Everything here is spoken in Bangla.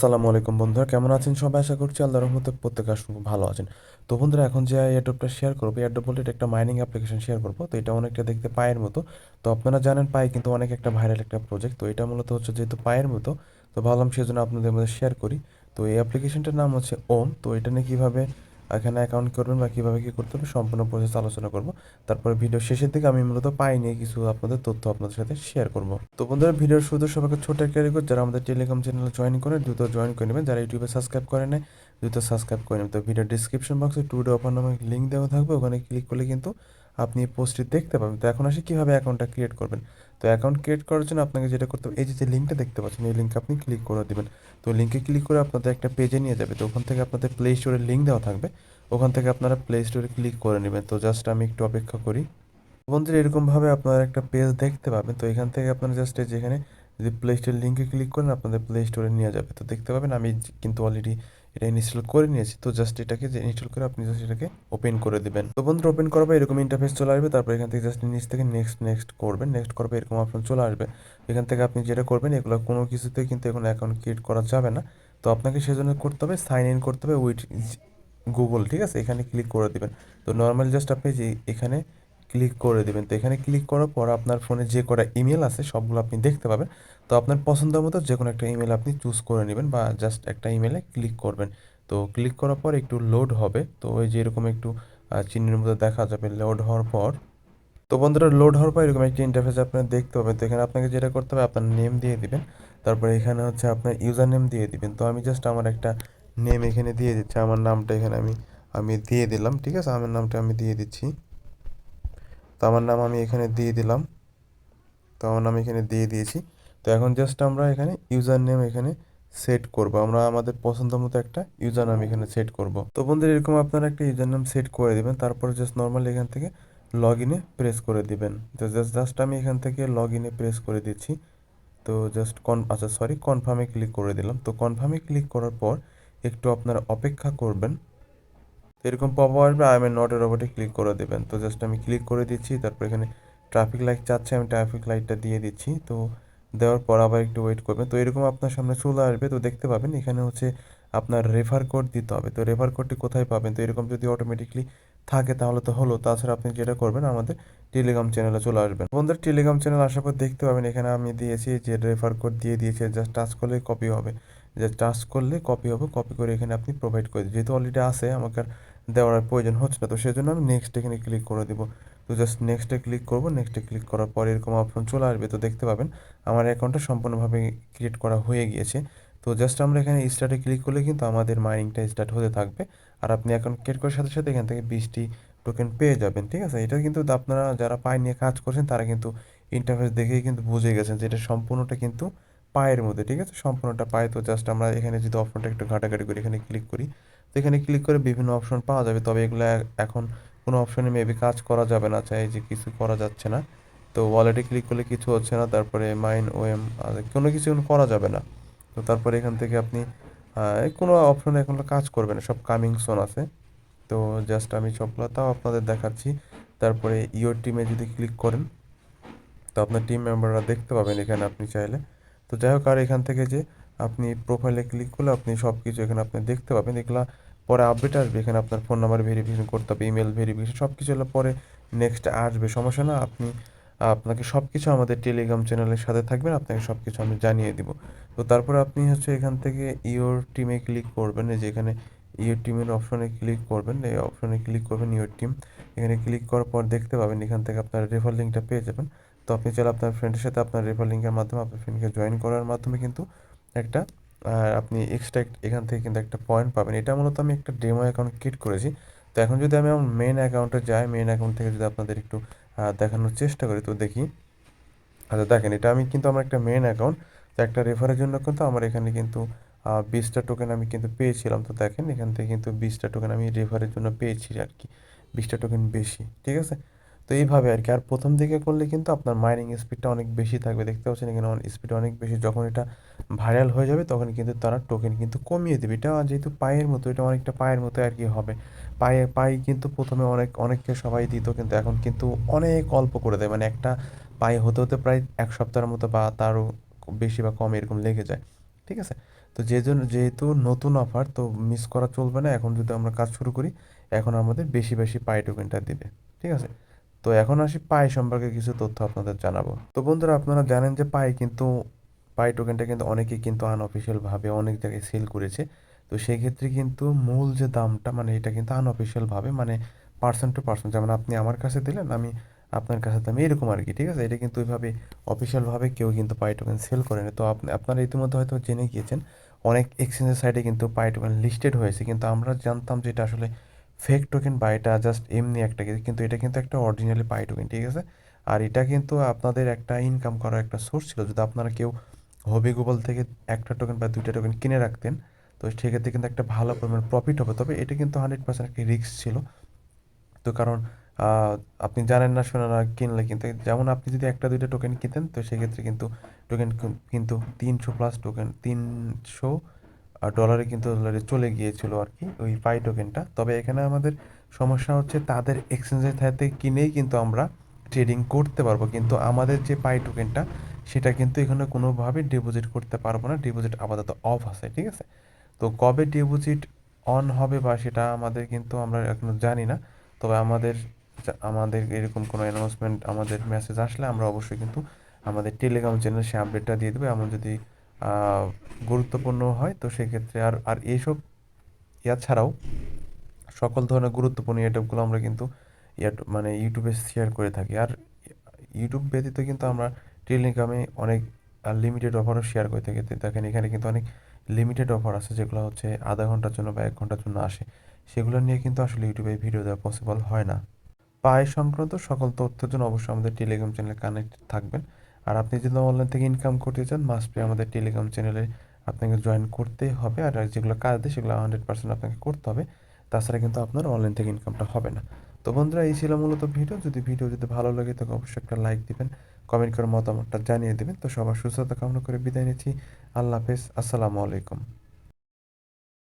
আসসালামু আলাইকুম বন্ধুরা, কেমন আছেন সবাই? আশা করছি আল্লাহর রহমতে প্রত্যেকে খুব ভালো আছেন। তো বন্ধুরা, এখন যে এয়ারড্রপটা শেয়ার করবো, এয়ারড্রপ বলতে এটা একটা মাইনিং অ্যাপ্লিকেশন শেয়ার করবো। তো এটা অনেকটা দেখতে পায়ের মতো। তো আপনারা জানেন পাই কিন্তু অনেক একটা ভাইরাল একটা প্রজেক্ট। তো এটা মূলত হচ্ছে যেহেতু পায়ের মতো, তো ভাবলাম সেজন্য আপনাদের মধ্যে শেয়ার করি। তো এই অ্যাপ্লিকেশনটার নাম হচ্ছে ওম। তো এটা নিয়ে কীভাবে এখানে অ্যাকাউন্ট করবেন বা কীভাবে কী করতে হবে সম্পূর্ণ প্রসেস আলোচনা করব। তারপরে ভিডিও শেষের দিকে আমি মূলত পাই নিয়ে কিছু আপনাদের তথ্য আপনাদের সাথে শেয়ার করব। তো বন্ধুরা, ভিডিওর শুরুতে সবাইকে ছোট একটা রিকোয়েস্ট, যারা আমাদের টেলিগ্রাম চ্যানেলে জয়েন করে দ্রুত জয়েন করে নেবেন, যারা ইউটিউবে সাবস্ক্রাইব করে নেয় দ্রুত সাবস্ক্রাইব করে নেবেন। তো ভিডিও ডিসক্রিপশন বক্সে টুডে অফার নামে লিঙ্ক দেওয়া থাকবে, ওখানে ক্লিক করলে কিন্তু আপনি এই পোস্টটি দেখতে পাবেন। তো এখন আসি কীভাবে অ্যাকাউন্টটা ক্রিয়েট করবেন। তো অ্যাকাউন্ট ক্রিয়েট করার জন্য আপনাকে যেটা করতে হবে, এই যে লিঙ্কটা দেখতে পাচ্ছেন এই লিঙ্কে আপনি ক্লিক করে দেবেন। তো লিঙ্কে ক্লিক করে আপনাদের একটা পেজে নিয়ে যাবে। তো ওখান থেকে আপনাদের প্লে স্টোরের লিঙ্ক দেওয়া থাকবে, ওখান থেকে আপনারা প্লে স্টোরে ক্লিক করে নেবেন। তো জাস্ট আমি একটু অপেক্ষা করি। বন্ধুরা, এরকমভাবে আপনারা একটা পেজ দেখতে পাবেন। তো এখান থেকে আপনারা জাস্ট যেখানে যদি প্লে স্টোর লিঙ্কে ক্লিক করেন আপনাদের প্লে স্টোরে নিয়ে যাবে। তো দেখতে পাবেন আমি কিন্তু অলরেডি এটা ইনস্টল করে নিয়েছি। তো জাস্ট এটাকে যে ইনস্টল করে আপনি জাস্ট এটাকে ওপেন করে দিবেন। তো বন্ধুরা, ওপেন করার পর এরকম ইন্টারফেস চলে আসবে। তারপর এখান থেকে জাস্ট নিচ থেকে নেক্সট নেক্সট করবেন। নেক্সট করার পর এরকম অপশন চলে আসবে। এখান থেকে আপনি যেটা করবেন, এগুলো কোনো কিছুতেই কিন্তু এখন অ্যাকাউন্ট ক্রিয়েট করা যাবে না। তো আপনাকে সেজন্য করতে হবে সাইন ইন করতে হবে উইথ গুগল, ঠিক আছে? এখানে ক্লিক করে দিবেন। তো নর্মালি জাস্ট আপনি যে এখানে ক্লিক করে দেবেন। তো এখানে ক্লিক করার পর আপনার ফোনে যে কটা ইমেল আছে সবগুলো আপনি দেখতে পাবেন। তো আপনার পছন্দ মতো যে কোনো একটা ইমেল আপনি চুজ করে নেবেন বা জাস্ট একটা ইমেলে ক্লিক করবেন। তো ক্লিক করার পর একটু লোড হবে। তো ওই যে এরকম একটু চিহ্নের মতো দেখা যাবে লোড হওয়ার পর। তো বন্ধুরা, লোড হওয়ার পর এরকম একটা ইন্টারফেস আপনার দেখতে পাবেন। তো এখানে আপনাকে যেটা করতে হবে, আপনার নেম দিয়ে দিবেন। তারপরে এখানে হচ্ছে আপনার ইউজার নেম দিয়ে দিবেন। তো আমি জাস্ট আমার একটা নেম এখানে দিয়ে দিচ্ছি। আমার নামটা এখানে আমি আমি দিয়ে দিলাম, ঠিক আছে? আমার নামটা আমি দিয়ে দিচ্ছি। তো আমার নাম আমি এখানে দিয়ে দিলাম। তো আমার নাম এখানে দিয়ে দিয়েছি। তো এখন জাস্ট আমরা এখানে ইউজার নেম এখানে সেট করব। আমরা আমাদের পছন্দ মতো একটা ইউজার নাম এখানে সেট করব। তো বন্ধুরা, এরকম আপনারা একটা ইউজার নাম সেট করে দিবেন। তারপর জাস্ট নর্মালি এখান থেকে লগ ইনে প্রেস করে দিবেন। তো জাস্ট আমি এখান থেকে লগ ইনে প্রেস করে দিচ্ছি। তো জাস্ট আচ্ছা সরি, কনফার্মে ক্লিক করে দিলাম। তো কনফার্মে ক্লিক করার পর একটু আপনারা অপেক্ষা করবেন। তো এরকম পপ আসবে, আই এম নট এ রোবটে ক্লিক করে দেবেন। তো জাস্ট আমি ক্লিক করে দিচ্ছি। তারপর এখানে ট্রাফিক লাইট চাচ্ছে, আমি ট্রাফিক লাইটটা দিয়ে দিচ্ছি। তো দেওয়ার পর আবার একটু ওয়েট করবেন। তো এরকম আপনার সামনে চলে আসবে। তো দেখতে পাবেন এখানে হচ্ছে আপনার রেফার কোড দিতে হবে। তো রেফার কোডটি কোথায় পাবেন? তো এরকম যদি অটোমেটিকলি থাকে তাহলে তো হলো। তাছাড়া আপনি যেটা করবেন, আমাদের টেলিগ্রাম চ্যানেলে চলে আসবেন। বন্ধুরা, টেলিগ্রাম চ্যানেল আসার পর দেখতে পাবেন এখানে আমি দিয়েছি যে রেফার কোড দিয়ে দিয়েছি। জাস্ট টাচ করলেই কপি হবে। জাস্ট টাচ করলে কপি হবে। কপি করে এখানে আপনি প্রোভাইড করে দিন। যেহেতু অলরেডি আছে, আমাকে আর দেওয়ার আর প্রয়োজন হচ্ছে না। তো সেজন্য আমি নেক্সট এখানে ক্লিক করে দিব। তো জাস্ট নেক্সটে ক্লিক করব। নেক্সটে ক্লিক করার পর এরকম অপশন চলে আসবে। তো দেখতে পাবেন আমার অ্যাকাউন্টটা সম্পূর্ণভাবে ক্রিয়েট করা হয়ে গিয়েছে। তো জাস্ট আমরা এখানে স্টার্টে ক্লিক করলে কিন্তু আমাদের মাইনিংটা স্টার্ট হতে থাকবে। আর আপনি অ্যাকাউন্ট ক্রিয়েট করার সাথে সাথে এখান থেকে 20টি টোকেন পেয়ে যাবেন, ঠিক আছে? এটা কিন্তু আপনারা যারা পাই নিয়ে কাজ করছেন তারা কিন্তু ইন্টারফেস দেখেই কিন্তু বুঝে গেছেন যে এটা সম্পূর্ণটা কিন্তু পায়ের মধ্যে, ঠিক আছে? সম্পূর্ণটা পায়। তো জাস্ট আমরা এখানে যদি অপশনটা একটু ঘাটাঘাটি করি, এখানে ক্লিক করি। তো এখানে ক্লিক করে বিভিন্ন অপশন পাওয়া যাবে। তবে এগুলো এখন কোনো অপশনে মেবি কাজ করা যাবে না, চাই যে কিছু করা যাচ্ছে না। তো ওয়ালেটে ক্লিক করলে কিছু হচ্ছে না। তারপরে মাইন ওএম কোনো কিছু এখন করা যাবে না। তো তারপরে এখান থেকে আপনি কোনো অপশনে এখন কাজ করবে না, সব কামিং সোন আছে। তো জাস্ট আমি সবগুলো তাও আপনাদের দেখাচ্ছি। তারপরে ইওর টিমে যদি ক্লিক করেন, তো আপনার টিম মেম্বাররা দেখতে পাবেন এখানে আপনি চাইলে। তো যাই হোক, আর এখান থেকে যে আপনি প্রোফাইলে ক্লিক করলে আপনি সব কিছু এখানে আপনি দেখতে পাবেন। এগুলা পরে আপডেট আসবে। এখানে আপনার ফোন নাম্বার ভেরিফিকেশন করতে হবে, ইমেল ভেরিফিকেশন সব কিছু হলে পরে নেক্সট আসবে, সমস্যা না। আপনাকে সব কিছু আমাদের টেলিগ্রাম চ্যানেলের সাথে থাকবেন, আপনাকে সব কিছু আমি জানিয়ে দিব। তো তারপরে আপনি হচ্ছে এখান থেকে ইওর টিমে ক্লিক করবেন। এই যে এখানে ইওর টিমের অপশনে ক্লিক করবেন, এই অপশনে ক্লিক করবেন ইওর টিম। এখানে ক্লিক করার পর দেখতে পাবেন এখান থেকে আপনার রেফার লিঙ্কটা পেয়ে যাবেন। তো আপনি চাইলে আপনার ফ্রেন্ডের সাথে আপনার রেফার লিঙ্কের মাধ্যমে আপনার ফ্রেন্ডকে জয়েন করার মাধ্যমে কিন্তু একটা আপনি এক্সট্রা এখান থেকে কিন্তু একটা পয়েন্ট পাবেন। এটা মূলত আমি একটা ডেমো অ্যাকাউন্ট ক্রিয়েট করেছি। তো এখন যদি আমি আমার মেন অ্যাকাউন্টে যাই, মেন অ্যাকাউন্ট থেকে যদি আপনাদের একটু দেখানোর চেষ্টা করি, তো দেখি। আচ্ছা দেখেন, এটা আমি কিন্তু আমার একটা মেন অ্যাকাউন্ট। তো একটা রেফারের জন্য কিন্তু আমার এখানে কিন্তু 20টা টোকেন আমি কিন্তু পেয়েছিলাম। তো দেখেন এখান থেকে কিন্তু 20টা টোকেন আমি রেফারের জন্য পেয়েছি আর কি। 20টা টোকেন বেশি, ঠিক আছে? তো এইভাবে আর কি। আর প্রথম দিকে করলে কিন্তু আপনার মাইনিং স্পিডটা অনেক বেশি থাকবে। দেখতে পাচ্ছেন এখানে স্পিড অনেক বেশি। যখন এটা ভাইরাল হয়ে যাবে তখন কিন্তু তারা টোকেন কিন্তু কমিয়ে দেবে। এটা যেহেতু পায়ের মতো, এটা অনেকটা পায়ের মতো আর কি হবে। পাই কিন্তু প্রথমে অনেককে সবাই দিত, কিন্তু এখন কিন্তু অনেক অল্প করে দেয়। মানে একটা পাই হতে হতে প্রায় 1 সপ্তাহের মতো বা তারও বেশি বা কম এরকম লেগে যায়, ঠিক আছে? তো যেহেতু নতুন অফার, তো মিস করা চলবে না। এখন যদি আমরা কাজ শুরু করি, এখন আমাদের বেশি বেশি পাই টোকেনটা দিবে। ঠিক আছে? তো এখন আসি পাই সম্পর্কে কিছু তথ্য আপনাদের জানাবো। তো বন্ধুরা, আপনারা জানেন যে পাই টোকেনটা কিন্তু অনেকেই কিন্তু আনঅফিসিয়াল ভাবে অনেক জায়গায় সেল করেছে। তো সেই ক্ষেত্রে কিন্তু মূল যে দামটা, মানে এটা কিন্তু আনঅফিসিয়াল ভাবে, মানে পার্সন টু পার্সন, যেমন আপনি আমার কাছে দিলেন, আমি আপনার কাছে দিলাম, এরকম আর কি। ঠিক আছে? এটা কিন্তু ওইভাবে অফিসিয়াল ভাবে কেউ কিন্তু পাই টোকেন সেল করেনি। তো আপনারা ইতিমধ্যে হয়তো জেনে গিয়েছেন, অনেক এক্সচেঞ্জের সাইটে কিন্তু পাই টোকেন লিস্টেড হয়েছে, কিন্তু আমরা জানতাম যে এটা আসলে ফেক টোকেন বা এটা জাস্ট এমনি একটা কিছু, কিন্তু এটা কিন্তু একটা অরিজিনালি পাই টোকেন। ঠিক আছে? আর এটা কিন্তু আপনাদের একটা ইনকাম করার একটা সোর্স ছিল। যদি আপনারা কেউ হবি গুগল থেকে একটা টোকেন বা দুইটা টোকেন কিনে রাখতেন, তো সেক্ষেত্রে কিন্তু একটা ভালো পরিমাণ প্রফিট হবে। তবে এটা কিন্তু 100% একটা রিস্ক ছিল। তো কারণ আহ, আপনি জানেন না, শোনেন না, কিনলে কিন্তু, যেমন আপনি যদি একটা দুইটা টোকেন কিনতেন, তো সেক্ষেত্রে কিন্তু টোকেন কিন্তু 300+ টোকেন, 300 ডলারে কিন্তু already চলে গিয়েছিল আর কি ওই পাই টোকেনটা। তবে এখানে আমাদের সমস্যা হচ্ছে, তাদের এক্সচেঞ্জের সাথে কিনেই কিন্তু আমরা ট্রেডিং করতে পারবো, কিন্তু আমাদের যে পাই টোকেনটা, সেটা কিন্তু এখানে কোনোভাবে ডিপোজিট করতে পারবো না। ডিপোজিট আপাতত অফ আছে। ঠিক আছে? তো কবে ডিপোজিট অন হবে বা সেটা আমাদের কিন্তু আমরা এখনো জানি না। তবে আমাদের এরকম কোনো অ্যানাউন্সমেন্ট, আমাদের মেসেজ আসলে আমরা অবশ্যই কিন্তু আমাদের টেলিগ্রাম চ্যানেলে সে আপডেটটা দিয়ে দেবো। এমন যদি আহ, গুরুত্বপূর্ণ হয়, তো সেক্ষেত্রে আর এইসব ছাড়াও সকল ধরনের গুরুত্বপূর্ণ এডাবগুলো আমরা কিন্তু মানে ইউটিউবে শেয়ার করে থাকি। আর ইউটিউব ব্যতীত কিন্তু আমরা টেলিগ্রামে অনেক লিমিটেড অফারও শেয়ার করে থাকি। তো দেখেন, এখানে কিন্তু অনেক লিমিটেড অফার আছে, যেগুলো হচ্ছে আধা ঘন্টার জন্য বা 1 ঘন্টার জন্য আসে। সেগুলো নিয়ে কিন্তু আসলে ইউটিউবে ভিডিও দেওয়া পসিবল হয় না। পাই সংক্রান্ত সকল তথ্যের জন্য অবশ্যই আমাদের টেলিগ্রাম চ্যানেলে কানেক্টেড থাকবেন। আর আপনি যদি অনলাইন থেকে ইনকাম করতে চান, মাস্ট বি আমাদের টেলিগ্রাম চ্যানেলে আপনাকে জয়েন করতেই হবে। আর যেগুলো কাজ দেয় সেগুলো 100% আপনাকে করতে হবে। তাছাড়া কিন্তু আপনার অনলাইন থেকে ইনকামটা হবে না। তো বন্ধুরা, এই ছিল মূলত ভিডিও যদি ভালো লাগে, তাকে অবশ্যই একটা লাইক দিবেন, কমেন্ট করে মতামতটা জানিয়ে দেবেন। তো সবার সুস্থতা কামনা করে বিদায় নিচ্ছি। আল্লাহ হাফেজ, আসসালামু আলাইকুম।